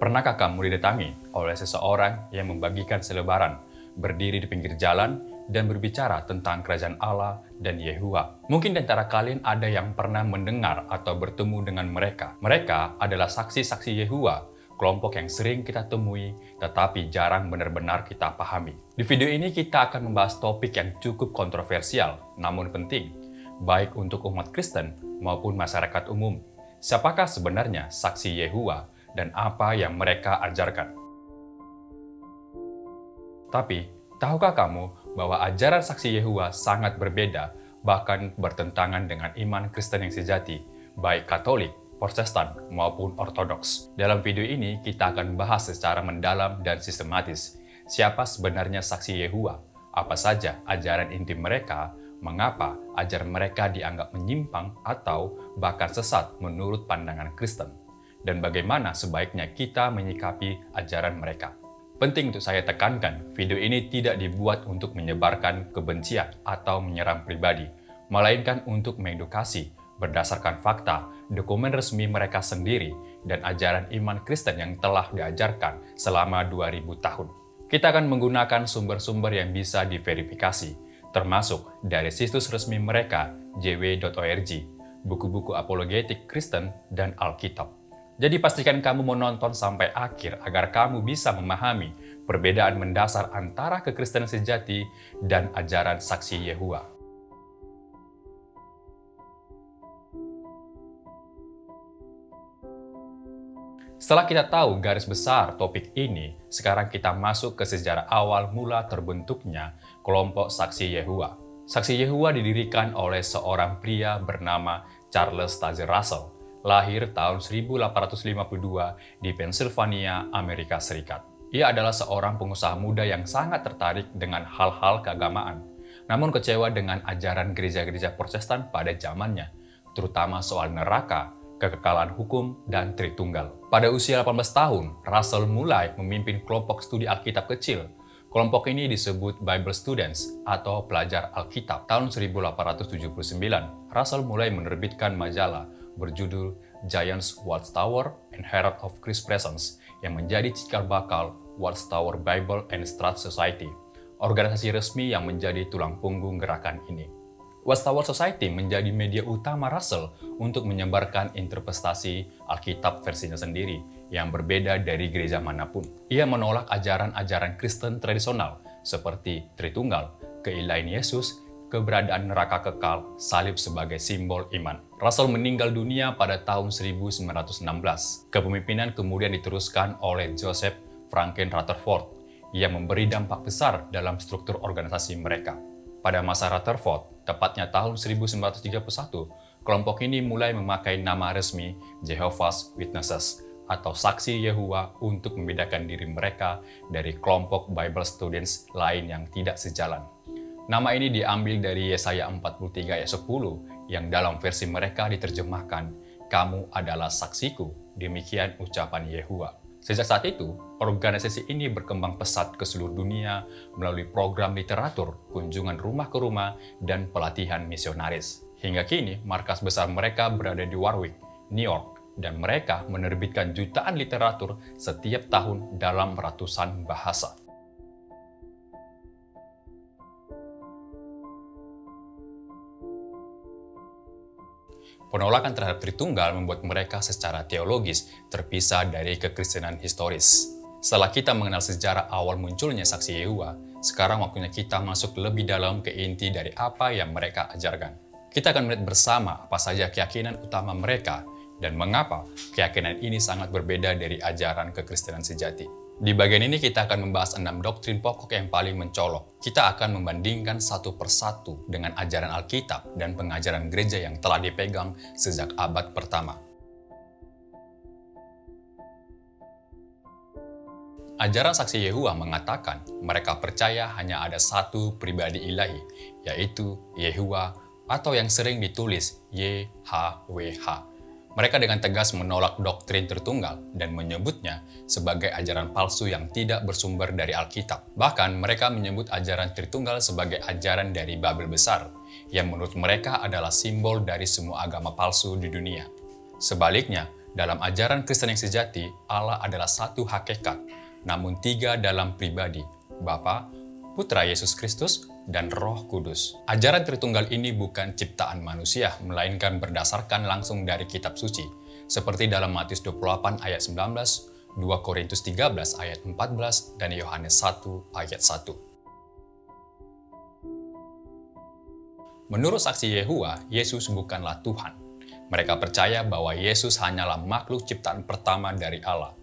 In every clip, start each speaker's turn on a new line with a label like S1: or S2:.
S1: Pernahkah kamu didatangi oleh seseorang yang membagikan selebaran, berdiri di pinggir jalan, dan berbicara tentang kerajaan Allah dan Yehuwa? Mungkin di antara kalian ada yang pernah mendengar atau bertemu dengan mereka. Mereka adalah saksi-saksi Yehuwa, kelompok yang sering kita temui, tetapi jarang benar-benar kita pahami. Di video ini kita akan membahas topik yang cukup kontroversial, namun penting, baik untuk umat Kristen maupun masyarakat umum. Siapakah sebenarnya saksi Yehuwa? Dan apa yang mereka ajarkan. Tapi, tahukah kamu bahwa ajaran saksi Yehuwa sangat berbeda, bahkan bertentangan dengan iman Kristen yang sejati, baik Katolik, Protestan, maupun Ortodoks. Dalam video ini, kita akan bahas secara mendalam dan sistematis, siapa sebenarnya saksi Yehuwa, apa saja ajaran inti mereka, mengapa ajaran mereka dianggap menyimpang atau bahkan sesat menurut pandangan Kristen, dan bagaimana sebaiknya kita menyikapi ajaran mereka. Penting untuk saya tekankan, video ini tidak dibuat untuk menyebarkan kebencian atau menyerang pribadi, melainkan untuk mengedukasi berdasarkan fakta, dokumen resmi mereka sendiri, dan ajaran iman Kristen yang telah diajarkan selama 2000 tahun. Kita akan menggunakan sumber-sumber yang bisa diverifikasi, termasuk dari situs resmi mereka, jw.org, buku-buku apologetik Kristen, dan Alkitab. Jadi pastikan kamu menonton sampai akhir agar kamu bisa memahami perbedaan mendasar antara kekristenan sejati dan ajaran saksi Yehuwa. Setelah kita tahu garis besar topik ini, sekarang kita masuk ke sejarah awal mula terbentuknya kelompok saksi Yehuwa. Saksi Yehuwa didirikan oleh seorang pria bernama Charles Taze Russell, lahir tahun 1852 di Pennsylvania, Amerika Serikat. Ia adalah seorang pengusaha muda yang sangat tertarik dengan hal-hal keagamaan, namun kecewa dengan ajaran gereja-gereja Protestan pada zamannya, terutama soal neraka, kekekalan hukum, dan Tritunggal. Pada usia 18 tahun, Russell mulai memimpin kelompok studi Alkitab kecil. Kelompok ini disebut Bible Students atau pelajar Alkitab. Tahun 1879, Russell mulai menerbitkan majalah berjudul Giants Watchtower and Herald of Christ's Presence yang menjadi cikal bakal Watchtower Bible and Trust Society, organisasi resmi yang menjadi tulang punggung gerakan ini. Watchtower Society menjadi media utama Russell untuk menyebarkan interpretasi Alkitab versinya sendiri yang berbeda dari gereja manapun. Ia menolak ajaran-ajaran Kristen tradisional seperti Tritunggal, keilahian Yesus, keberadaan neraka kekal, salib sebagai simbol iman. Russell meninggal dunia pada tahun 1916. Kepemimpinan kemudian diteruskan oleh Joseph Franklin Rutherford yang memberi dampak besar dalam struktur organisasi mereka. Pada masa Rutherford, tepatnya tahun 1931, kelompok ini mulai memakai nama resmi Jehovah's Witnesses atau Saksi Yehuwa untuk membedakan diri mereka dari kelompok Bible Students lain yang tidak sejalan. Nama ini diambil dari Yesaya 43 ayat 10 yang dalam versi mereka diterjemahkan, "Kamu adalah saksiku," demikian ucapan Yehuwa. Sejak saat itu, organisasi ini berkembang pesat ke seluruh dunia melalui program literatur, kunjungan rumah ke rumah, dan pelatihan misionaris. Hingga kini, markas besar mereka berada di Warwick, New York, dan mereka menerbitkan jutaan literatur setiap tahun dalam ratusan bahasa. Penolakan terhadap Tritunggal membuat mereka secara teologis terpisah dari kekristenan historis. Setelah kita mengenal sejarah awal munculnya saksi Yehuwa, sekarang waktunya kita masuk lebih dalam ke inti dari apa yang mereka ajarkan. Kita akan melihat bersama apa saja keyakinan utama mereka dan mengapa keyakinan ini sangat berbeda dari ajaran kekristenan sejati. Di bagian ini kita akan membahas 6 doktrin pokok yang paling mencolok. Kita akan membandingkan satu persatu dengan ajaran Alkitab dan pengajaran gereja yang telah dipegang sejak abad pertama. Ajaran saksi Yehuwa mengatakan mereka percaya hanya ada satu pribadi ilahi, yaitu Yehuwa atau yang sering ditulis YHWH. Mereka dengan tegas menolak doktrin Tritunggal dan menyebutnya sebagai ajaran palsu yang tidak bersumber dari Alkitab. Bahkan mereka menyebut ajaran Tritunggal sebagai ajaran dari Babel besar, yang menurut mereka adalah simbol dari semua agama palsu di dunia. Sebaliknya, Dalam ajaran Kristen yang sejati, Allah adalah satu hakikat, namun tiga dalam pribadi, Bapa, Putra Yesus Kristus, dan Roh Kudus. Ajaran Tritunggal ini bukan ciptaan manusia, melainkan berdasarkan langsung dari kitab suci, seperti dalam Matius 28 ayat 19, 2 Korintus 13 ayat 14, dan Yohanes 1 ayat 1. Menurut saksi Yehua, Yesus bukanlah Tuhan. Mereka percaya bahwa Yesus hanyalah makhluk ciptaan pertama dari Allah.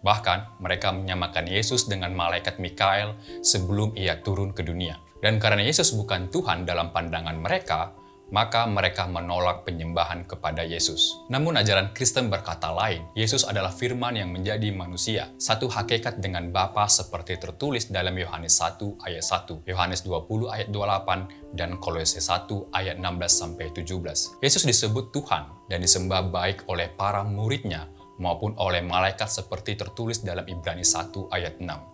S1: Bahkan, mereka menyamakan Yesus dengan malaikat Mikael sebelum ia turun ke dunia. Dan karena Yesus bukan Tuhan dalam pandangan mereka, maka mereka menolak penyembahan kepada Yesus. Namun ajaran Kristen berkata lain, Yesus adalah firman yang menjadi manusia, satu hakikat dengan Bapa seperti tertulis dalam Yohanes 1 ayat 1, Yohanes 20 ayat 28, dan Kolose 1 ayat 16-17. Yesus disebut Tuhan dan disembah baik oleh para muridnya maupun oleh malaikat seperti tertulis dalam Ibrani 1 ayat 6.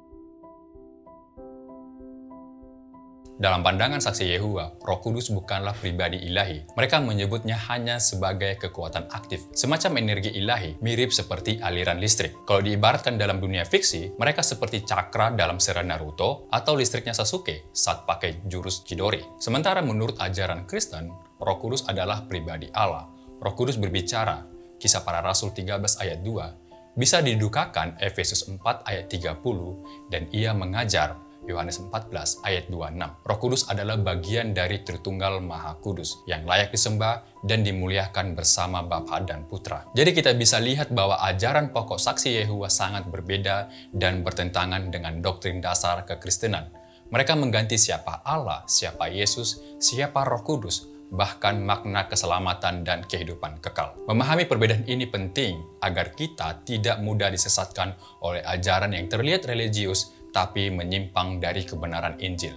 S1: Dalam pandangan saksi Yehua, Roh Kudus bukanlah pribadi ilahi. Mereka menyebutnya hanya sebagai kekuatan aktif, semacam energi ilahi, mirip seperti aliran listrik. Kalau diibaratkan dalam dunia fiksi, mereka seperti cakra dalam serial Naruto atau listriknya Sasuke saat pakai jurus Chidori. Sementara menurut ajaran Kristen, Roh Kudus adalah pribadi Allah. Roh Kudus berbicara, Kisah Para Rasul 13 ayat 2, bisa didukakan Efesus 4 ayat 30, dan ia mengajar, Yohanes 14 ayat 26. Roh Kudus adalah bagian dari Tritunggal Maha Kudus yang layak disembah dan dimuliakan bersama Bapa dan Putra. Jadi kita bisa lihat bahwa ajaran pokok saksi Yehua sangat berbeda dan bertentangan dengan doktrin dasar kekristenan. Mereka mengganti siapa Allah, siapa Yesus, siapa Roh Kudus, bahkan makna keselamatan dan kehidupan kekal. Memahami perbedaan ini penting agar kita tidak mudah disesatkan oleh ajaran yang terlihat religius tapi menyimpang dari kebenaran Injil.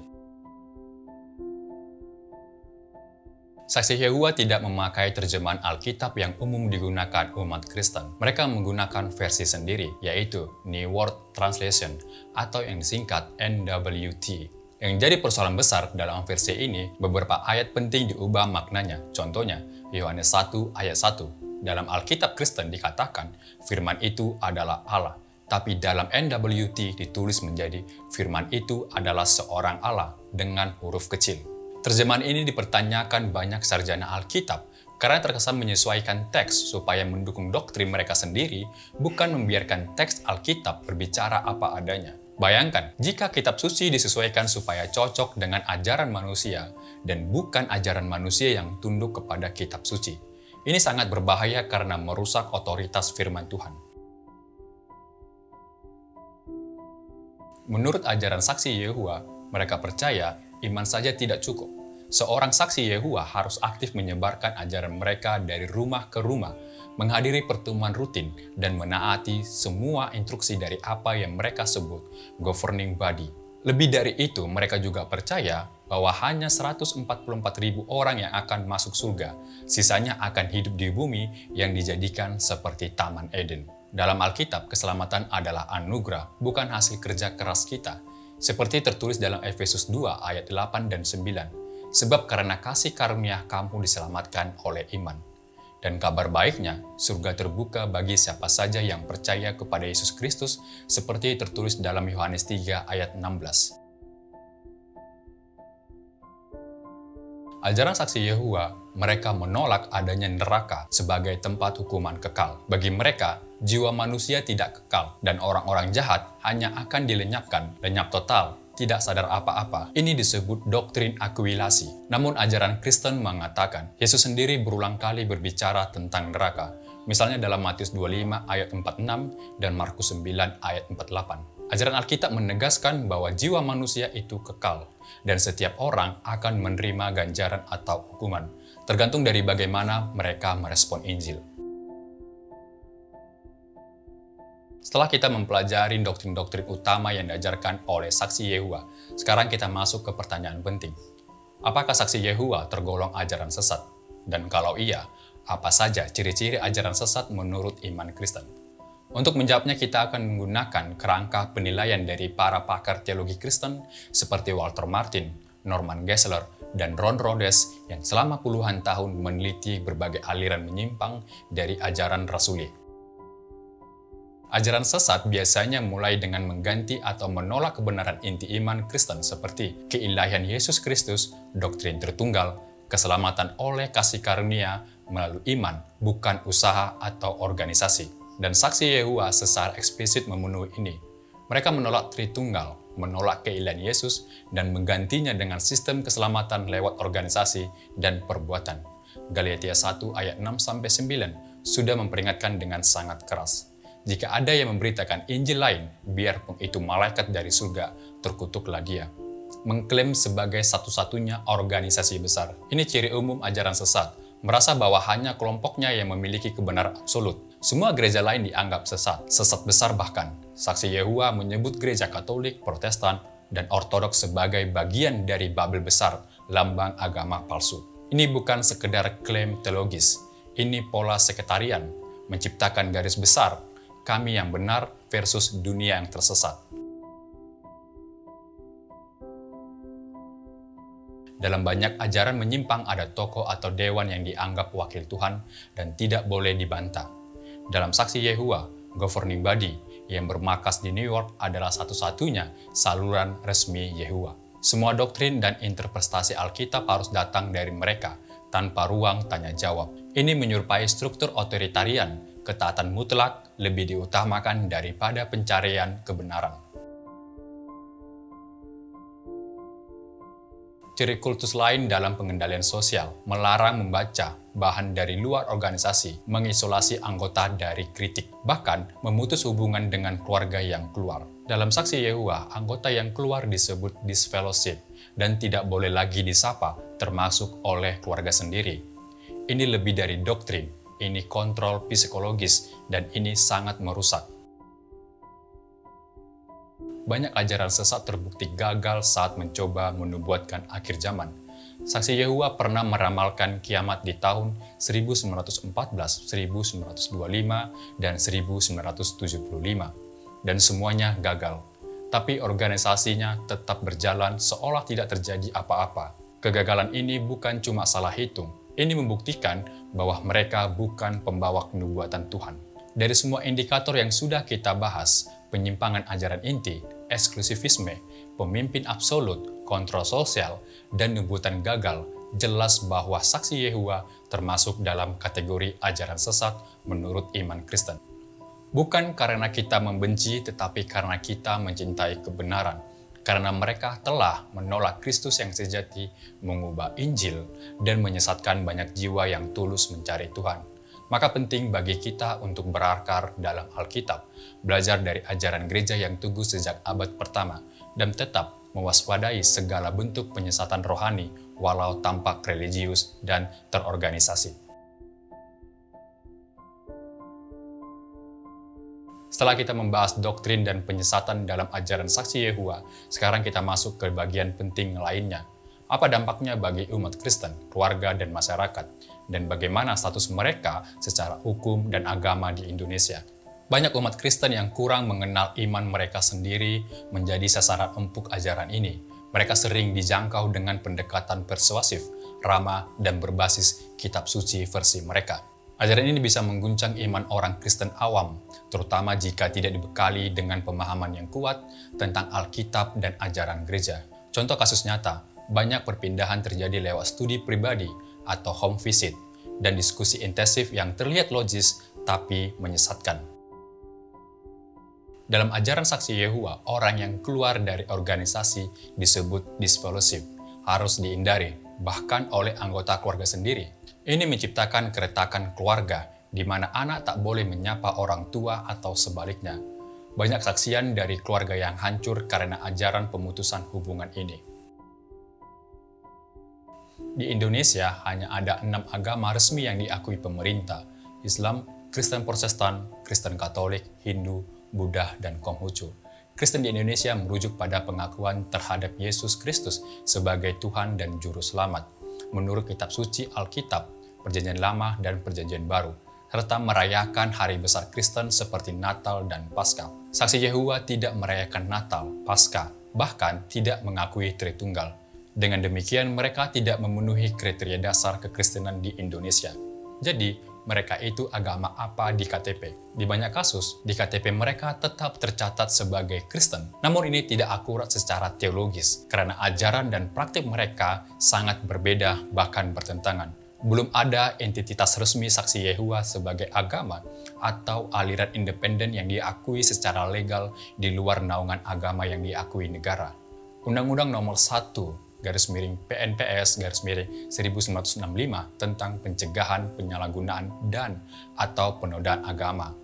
S1: Saksi Yehua tidak memakai terjemahan Alkitab yang umum digunakan umat Kristen. Mereka menggunakan versi sendiri, yaitu New World Translation atau yang disingkat NWT. Yang jadi persoalan besar dalam versi ini, beberapa ayat penting diubah maknanya. Contohnya, Yohanes 1 ayat 1. Dalam Alkitab Kristen dikatakan, firman itu adalah Allah. Tapi dalam NWT ditulis menjadi firman itu adalah seorang Allah dengan huruf kecil. Terjemahan ini dipertanyakan banyak sarjana Alkitab karena terkesan menyesuaikan teks supaya mendukung doktrin mereka sendiri, bukan membiarkan teks Alkitab berbicara apa adanya. Bayangkan, jika kitab suci disesuaikan supaya cocok dengan ajaran manusia dan bukan ajaran manusia yang tunduk kepada kitab suci. Ini sangat berbahaya karena merusak otoritas firman Tuhan. Menurut ajaran saksi Yehua, mereka percaya iman saja tidak cukup. Seorang saksi Yehua harus aktif menyebarkan ajaran mereka dari rumah ke rumah, menghadiri pertemuan rutin, dan menaati semua instruksi dari apa yang mereka sebut governing body. Lebih dari itu, mereka juga percaya bahwa hanya 144.000 orang yang akan masuk surga, sisanya akan hidup di bumi yang dijadikan seperti Taman Eden. Dalam Alkitab, keselamatan adalah anugerah, bukan hasil kerja keras kita. Seperti tertulis dalam Efesus 2 ayat 8 dan 9. Sebab karena kasih karunia kamu diselamatkan oleh iman. Dan kabar baiknya, surga terbuka bagi siapa saja yang percaya kepada Yesus Kristus, seperti tertulis dalam Yohanes 3 ayat 16. Ajaran saksi Yehua, mereka menolak adanya neraka sebagai tempat hukuman kekal. Bagi mereka, jiwa manusia tidak kekal, dan orang-orang jahat hanya akan dilenyapkan, lenyap total, tidak sadar apa-apa. Ini disebut doktrin akuilasi. Namun ajaran Kristen mengatakan, Yesus sendiri berulang kali berbicara tentang neraka. Misalnya dalam Matius 25 ayat 46 dan Markus 9 ayat 48. Ajaran Alkitab menegaskan bahwa jiwa manusia itu kekal, dan setiap orang akan menerima ganjaran atau hukuman, tergantung dari bagaimana mereka merespon Injil. Setelah kita mempelajari doktrin-doktrin utama yang diajarkan oleh saksi Yehua, sekarang kita masuk ke pertanyaan penting. Apakah saksi Yehua tergolong ajaran sesat? Dan kalau iya, apa saja ciri-ciri ajaran sesat menurut iman Kristen? Untuk menjawabnya, kita akan menggunakan kerangka penilaian dari para pakar teologi Kristen seperti Walter Martin, Norman Geisler, dan Ron Rhodes yang selama puluhan tahun meneliti berbagai aliran menyimpang dari ajaran rasuli. Ajaran sesat biasanya mulai dengan mengganti atau menolak kebenaran inti iman Kristen seperti keilahian Yesus Kristus, doktrin Tritunggal, keselamatan oleh kasih karunia melalui iman, bukan usaha atau organisasi. Dan saksi Yehua secara eksplisit memenuhi ini. Mereka menolak Tritunggal, menolak keilahian Yesus, dan menggantinya dengan sistem keselamatan lewat organisasi dan perbuatan. Galatia 1 ayat 6-9 sudah memperingatkan dengan sangat keras. Jika ada yang memberitakan Injil lain, biarpun itu malaikat dari surga, terkutuklah dia. Mengklaim sebagai satu-satunya organisasi besar. Ini ciri umum ajaran sesat, merasa bahwa hanya kelompoknya yang memiliki kebenaran absolut. Semua gereja lain dianggap sesat besar bahkan. Saksi Yehua menyebut gereja Katolik, Protestan, dan Ortodoks sebagai bagian dari Babel besar, lambang agama palsu. Ini bukan sekedar klaim teologis, ini pola sekretarian, menciptakan garis besar, kami yang benar versus dunia yang tersesat. Dalam banyak ajaran menyimpang ada tokoh atau dewan yang dianggap wakil Tuhan dan tidak boleh dibantah. Dalam saksi Yehua, governing body yang bermarkas di New York adalah satu-satunya saluran resmi Yehua. Semua doktrin dan interpretasi Alkitab harus datang dari mereka, tanpa ruang tanya jawab. Ini menyerupai struktur otoritarian, ketaatan mutlak lebih diutamakan daripada pencarian kebenaran. Ciri kultus lain dalam pengendalian sosial, melarang membaca bahan dari luar organisasi, mengisolasi anggota dari kritik, bahkan memutus hubungan dengan keluarga yang keluar. Dalam saksi Yehua, anggota yang keluar disebut disfellowship dan tidak boleh lagi disapa, termasuk oleh keluarga sendiri. Ini lebih dari doktrin, ini kontrol psikologis, dan ini sangat merusak. Banyak ajaran sesat terbukti gagal saat mencoba menubuatkan akhir zaman. Saksi Yehua pernah meramalkan kiamat di tahun 1914, 1925, dan 1975. Dan semuanya gagal. Tapi organisasinya tetap berjalan seolah tidak terjadi apa-apa. Kegagalan ini bukan cuma salah hitung. Ini membuktikan bahwa mereka bukan pembawa kenubuatan Tuhan. Dari semua indikator yang sudah kita bahas, penyimpangan ajaran inti, eksklusivisme, pemimpin absolut, kontrol sosial, dan nubuatan gagal, jelas bahwa saksi Yehua termasuk dalam kategori ajaran sesat menurut iman Kristen. Bukan karena kita membenci, tetapi karena kita mencintai kebenaran. Karena mereka telah menolak Kristus yang sejati, mengubah Injil, dan menyesatkan banyak jiwa yang tulus mencari Tuhan. Maka penting bagi kita untuk berakar dalam Alkitab, belajar dari ajaran gereja yang teguh sejak abad pertama, dan tetap mewaspadai segala bentuk penyesatan rohani walau tampak religius dan terorganisasi. Setelah kita membahas doktrin dan penyesatan dalam ajaran saksi Yehua, sekarang kita masuk ke bagian penting lainnya. Apa dampaknya bagi umat Kristen, keluarga, dan masyarakat? Dan bagaimana status mereka secara hukum dan agama di Indonesia? Banyak umat Kristen yang kurang mengenal iman mereka sendiri menjadi sasaran empuk ajaran ini. Mereka sering dijangkau dengan pendekatan persuasif, ramah, dan berbasis kitab suci versi mereka. Ajaran ini bisa mengguncang iman orang Kristen awam, terutama jika tidak dibekali dengan pemahaman yang kuat tentang Alkitab dan ajaran gereja. Contoh kasus nyata, banyak perpindahan terjadi lewat studi pribadi atau home visit, dan diskusi intensif yang terlihat logis tapi menyesatkan. Dalam ajaran saksi Yehua, orang yang keluar dari organisasi disebut disfellowship, harus dihindari, bahkan oleh anggota keluarga sendiri. Ini menciptakan keretakan keluarga, di mana anak tak boleh menyapa orang tua atau sebaliknya. Banyak saksian dari keluarga yang hancur karena ajaran pemutusan hubungan ini. Di Indonesia hanya ada 6 agama resmi yang diakui pemerintah: Islam, Kristen Protestan, Kristen Katolik, Hindu, Buddha, dan Konghucu. Kristen di Indonesia merujuk pada pengakuan terhadap Yesus Kristus sebagai Tuhan dan Juru Selamat, menurut kitab suci Alkitab, Perjanjian Lama dan Perjanjian Baru, serta merayakan hari besar Kristen seperti Natal dan Paskah. Saksi Yehua tidak merayakan Natal, Paskah, bahkan tidak mengakui Tritunggal. Dengan demikian, mereka tidak memenuhi kriteria dasar kekristenan di Indonesia. Jadi, mereka itu agama apa di KTP. Di banyak kasus, di KTP mereka tetap tercatat sebagai Kristen. Namun ini tidak akurat secara teologis, karena ajaran dan praktik mereka sangat berbeda, bahkan bertentangan. Belum ada entitas resmi Saksi Yehua sebagai agama atau aliran independen yang diakui secara legal di luar naungan agama yang diakui negara. Undang-Undang Nomor 1/PNPS/1965 tentang pencegahan penyalahgunaan dan atau penodaan agama.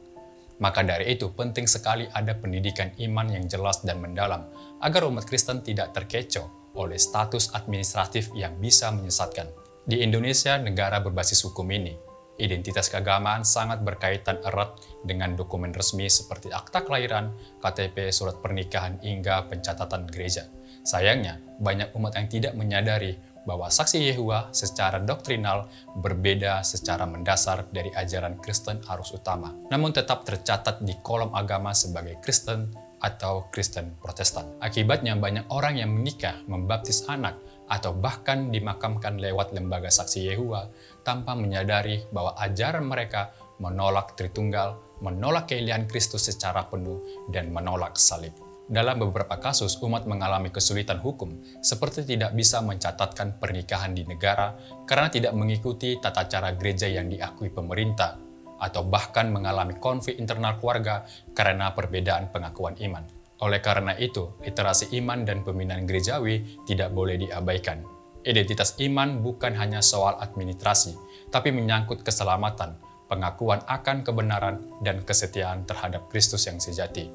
S1: Maka dari itu penting sekali ada pendidikan iman yang jelas dan mendalam agar umat Kristen tidak terkecoh oleh status administratif yang bisa menyesatkan. Di Indonesia, negara berbasis hukum ini, identitas keagamaan sangat berkaitan erat dengan dokumen resmi seperti akta kelahiran, KTP, surat pernikahan, hingga pencatatan gereja. Sayangnya, banyak umat yang tidak menyadari bahwa Saksi Yehua secara doktrinal berbeda secara mendasar dari ajaran Kristen arus utama, namun tetap tercatat di kolom agama sebagai Kristen atau Kristen Protestan. Akibatnya, banyak orang yang menikah, membaptis anak, atau bahkan dimakamkan lewat lembaga Saksi Yehua tanpa menyadari bahwa ajaran mereka menolak Tritunggal, menolak keilihan Kristus secara penuh, dan menolak salib. Dalam beberapa kasus, umat mengalami kesulitan hukum, seperti tidak bisa mencatatkan pernikahan di negara karena tidak mengikuti tata cara gereja yang diakui pemerintah, atau bahkan mengalami konflik internal keluarga karena perbedaan pengakuan iman. Oleh karena itu, literasi iman dan pembinaan gerejawi tidak boleh diabaikan. Identitas iman bukan hanya soal administrasi, tapi menyangkut keselamatan, pengakuan akan kebenaran, dan kesetiaan terhadap Kristus yang sejati.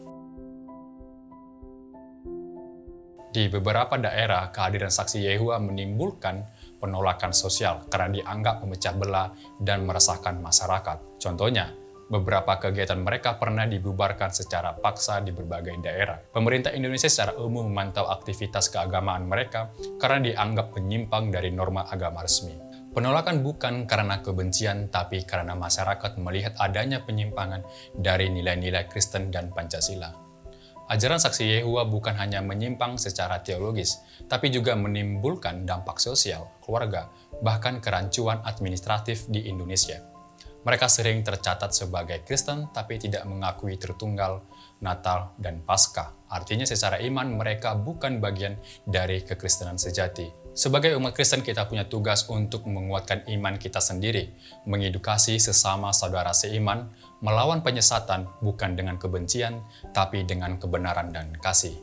S1: Di beberapa daerah, kehadiran Saksi Yehua menimbulkan penolakan sosial karena dianggap memecah belah dan meresahkan masyarakat. Contohnya, beberapa kegiatan mereka pernah dibubarkan secara paksa di berbagai daerah. Pemerintah Indonesia secara umum memantau aktivitas keagamaan mereka karena dianggap menyimpang dari norma agama resmi. Penolakan bukan karena kebencian, tapi karena masyarakat melihat adanya penyimpangan dari nilai-nilai Kristen dan Pancasila. Ajaran Saksi Yehua bukan hanya menyimpang secara teologis, tapi juga menimbulkan dampak sosial, keluarga, bahkan kerancuan administratif di Indonesia. Mereka sering tercatat sebagai Kristen, tapi tidak mengakui Tritunggal, Natal, dan Paskah. Artinya secara iman mereka bukan bagian dari kekristenan sejati. Sebagai umat Kristen, kita punya tugas untuk menguatkan iman kita sendiri, mengedukasi sesama saudara seiman, melawan penyesatan bukan dengan kebencian, tapi dengan kebenaran dan kasih.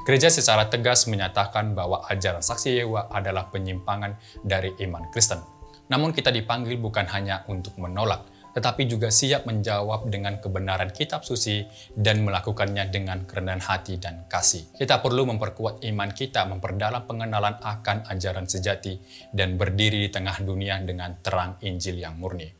S1: Gereja secara tegas menyatakan bahwa ajaran Saksi Yehua adalah penyimpangan dari iman Kristen. Namun kita dipanggil bukan hanya untuk menolak, tetapi juga siap menjawab dengan kebenaran kitab suci dan melakukannya dengan kerendahan hati dan kasih. Kita perlu memperkuat iman kita, memperdalam pengenalan akan ajaran sejati, dan berdiri di tengah dunia dengan terang Injil yang murni.